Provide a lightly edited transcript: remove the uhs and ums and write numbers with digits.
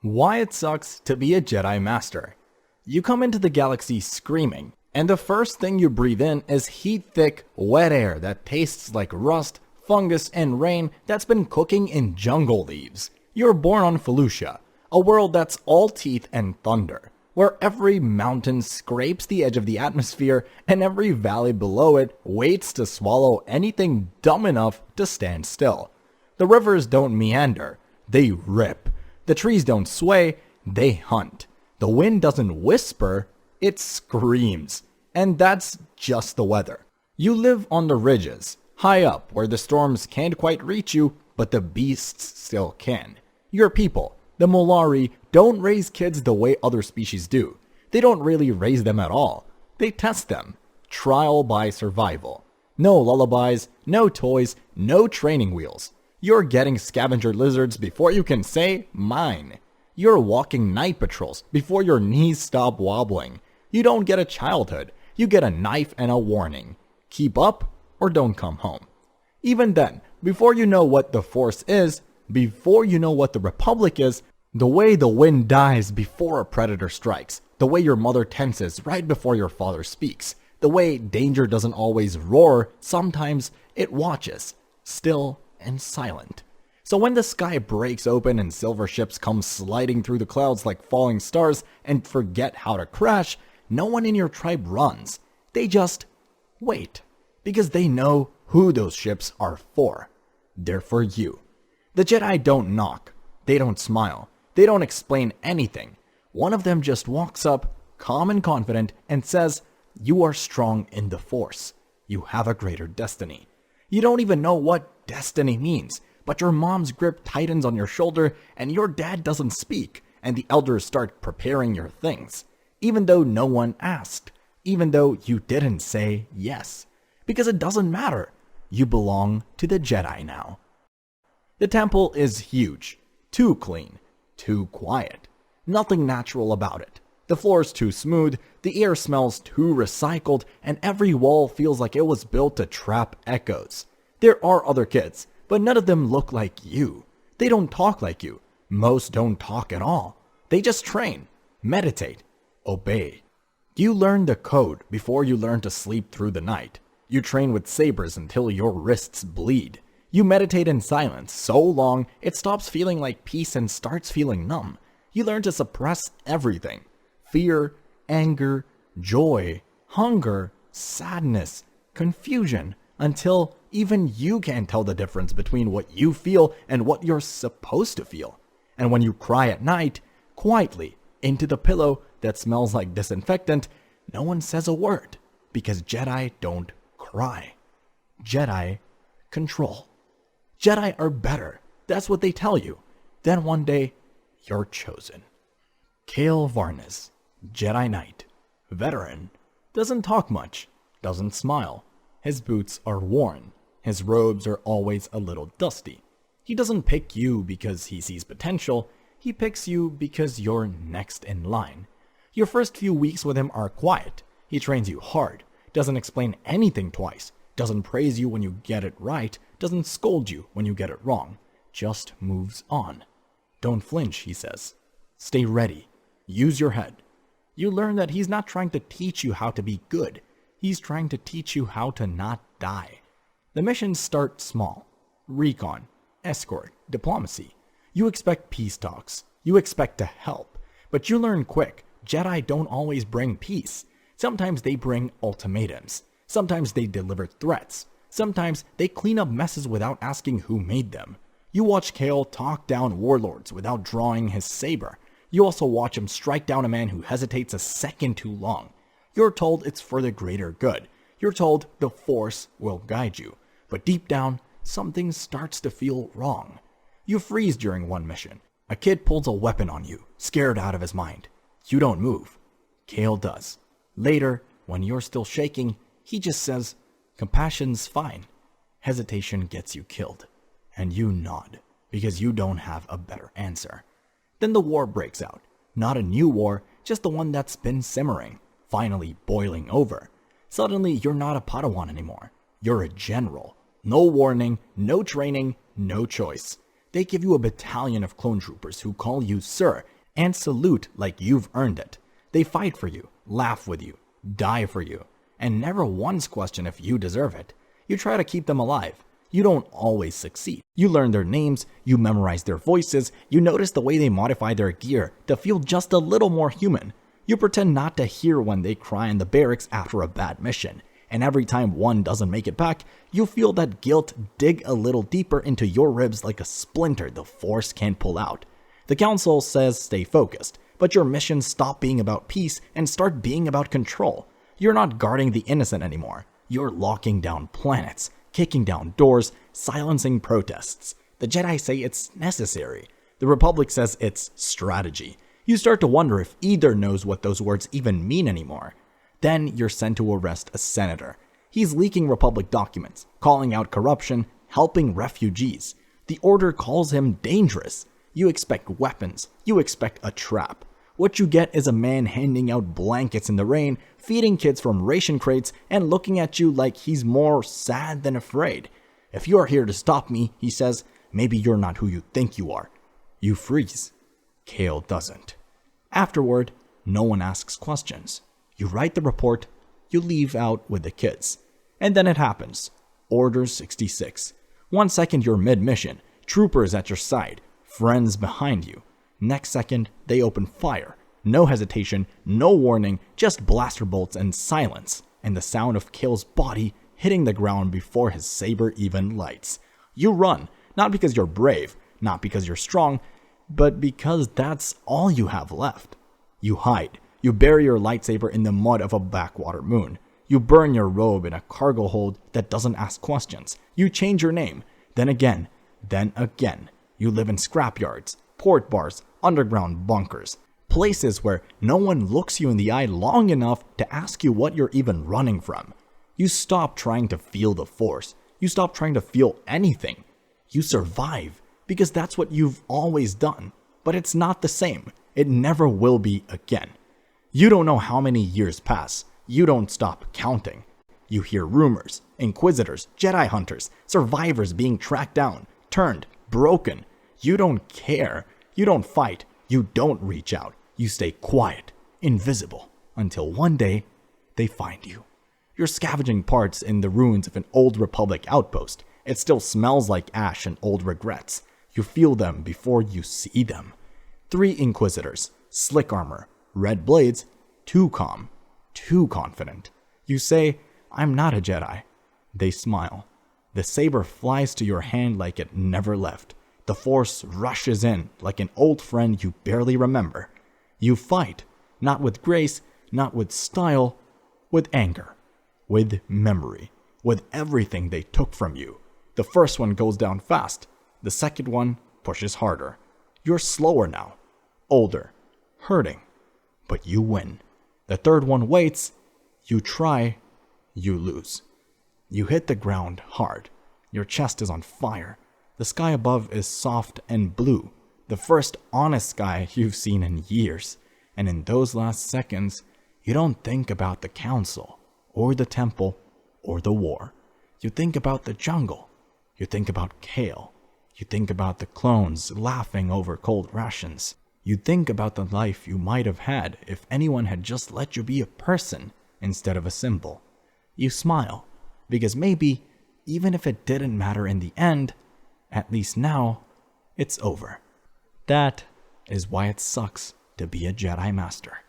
Why it sucks to be a Jedi Master. You come into the galaxy screaming, and the first thing you breathe in is heat-thick, wet air that tastes like rust, fungus, and rain that's been cooking in jungle leaves. You're born on Felucia, a world that's all teeth and thunder, where every mountain scrapes the edge of the atmosphere and every valley below it waits to swallow anything dumb enough to stand still. The rivers don't meander, they rip. The trees don't sway, they hunt. The wind doesn't whisper, it screams. And that's just the weather. You live on the ridges, high up where the storms can't quite reach you, but the beasts still can. Your people, the Molari, don't raise kids the way other species do. They don't really raise them at all. They test them. Trial by survival. No lullabies, no toys, no training wheels. You're getting scavenger lizards before you can say, mine. You're walking night patrols before your knees stop wobbling. You don't get a childhood. You get a knife and a warning. Keep up or don't come home. Even then, before you know what the Force is, before you know what the Republic is, the way the wind dies before a predator strikes, the way your mother tenses right before your father speaks, the way danger doesn't always roar, sometimes it watches, still and silent. So when the sky breaks open and silver ships come sliding through the clouds like falling stars and forget how to crash, no one in your tribe runs. They just wait, because they know who those ships are for. They're for you. The Jedi don't knock. They don't smile. They don't explain anything. One of them just walks up, calm and confident, and says, "You are strong in the Force. You have a greater destiny." You don't even know what destiny means, but your mom's grip tightens on your shoulder and your dad doesn't speak, and the elders start preparing your things, even though no one asked, even though you didn't say yes, because it doesn't matter. You belong to the Jedi now. The temple is huge, too clean, too quiet, nothing natural about it. The floor's too smooth, the air smells too recycled, and every wall feels like it was built to trap echoes. There are other kids, but none of them look like you. They don't talk like you. Most don't talk at all. They just train, meditate, obey. You learn the code before you learn to sleep through the night. You train with sabers until your wrists bleed. You meditate in silence so long it stops feeling like peace and starts feeling numb. You learn to suppress everything. Fear, anger, joy, hunger, sadness, confusion, until even you can't tell the difference between what you feel and what you're supposed to feel. And when you cry at night, quietly, into the pillow that smells like disinfectant, no one says a word, because Jedi don't cry. Jedi control. Jedi are better, that's what they tell you. Then one day, you're chosen. Kale Varnas, Jedi Knight, veteran, doesn't talk much, doesn't smile. His boots are worn. His robes are always a little dusty. He doesn't pick you because he sees potential. He picks you because you're next in line. Your first few weeks with him are quiet. He trains you hard, doesn't explain anything twice, doesn't praise you when you get it right, doesn't scold you when you get it wrong, just moves on. Don't flinch, he says. Stay ready. Use your head. You learn that he's not trying to teach you how to be good. He's trying to teach you how to not die. The missions start small. Recon, escort, diplomacy. You expect peace talks. You expect to help. But you learn quick, Jedi don't always bring peace. Sometimes they bring ultimatums. Sometimes they deliver threats. Sometimes they clean up messes without asking who made them. You watch Kale talk down warlords without drawing his saber. You also watch him strike down a man who hesitates a second too long. You're told it's for the greater good. You're told the Force will guide you. But deep down, something starts to feel wrong. You freeze during one mission. A kid pulls a weapon on you, scared out of his mind. You don't move. Kale does. Later, when you're still shaking, he just says, "Compassion's fine." Hesitation gets you killed. And you nod, because you don't have a better answer. Then the war breaks out. Not a new war, just the one that's been simmering, finally boiling over. Suddenly, you're not a Padawan anymore. You're a general. No warning, no training, no choice. They give you a battalion of clone troopers who call you sir and salute like you've earned it. They fight for you, laugh with you, die for you, and never once question if you deserve it. You try to keep them alive. You don't always succeed. You learn their names, you memorize their voices, you notice the way they modify their gear to feel just a little more human. You pretend not to hear when they cry in the barracks after a bad mission. And every time one doesn't make it back, you feel that guilt dig a little deeper into your ribs like a splinter the Force can't pull out. The Council says stay focused, but your missions stop being about peace and start being about control. You're not guarding the innocent anymore. You're locking down planets, kicking down doors, silencing protests. The Jedi say it's necessary. The Republic says it's strategy. You start to wonder if either knows what those words even mean anymore. Then you're sent to arrest a senator. He's leaking Republic documents, calling out corruption, helping refugees. The Order calls him dangerous. You expect weapons. You expect a trap. What you get is a man handing out blankets in the rain, feeding kids from ration crates, and looking at you like he's more sad than afraid. If you're here to stop me, he says, maybe you're not who you think you are. You freeze. Kale doesn't. Afterward, no one asks questions. You write the report, you leave out with the kids. And then it happens. Order 66. 1 second you're mid-mission, troopers at your side, friends behind you. Next second, they open fire. No hesitation, no warning, just blaster bolts and silence, and the sound of Kale's body hitting the ground before his saber even lights. You run, not because you're brave, not because you're strong, but because that's all you have left. You hide. You bury your lightsaber in the mud of a backwater moon. You burn your robe in a cargo hold that doesn't ask questions. You change your name. Then again. You live in scrapyards, port bars, underground bunkers. Places where no one looks you in the eye long enough to ask you what you're even running from. You stop trying to feel the Force. You stop trying to feel anything. You survive, because that's what you've always done. But it's not the same. It never will be again. You don't know how many years pass. You don't stop counting. You hear rumors, inquisitors, Jedi hunters, survivors being tracked down, turned, broken. You don't care. You don't fight. You don't reach out. You stay quiet, invisible, until one day they find you. You're scavenging parts in the ruins of an old Republic outpost. It still smells like ash and old regrets. You feel them before you see them. 3 inquisitors, slick armor, red blades, too calm, too confident. You say, I'm not a Jedi. They smile. The saber flies to your hand like it never left. The Force rushes in like an old friend you barely remember. You fight, not with grace, not with style, with anger, with memory, with everything they took from you. The first one goes down fast. The second one pushes harder. You're slower now, older, hurting, but you win. The third one waits. You try, you lose. You hit the ground hard. Your chest is on fire. The sky above is soft and blue, the first honest sky you've seen in years. And in those last seconds, you don't think about the council, or the temple, or the war. You think about the jungle. You think about Kale. You think about the clones laughing over cold rations. You think about the life you might have had if anyone had just let you be a person instead of a symbol. You smile, because maybe, even if it didn't matter in the end, at least now, it's over. That is why it sucks to be a Jedi Master.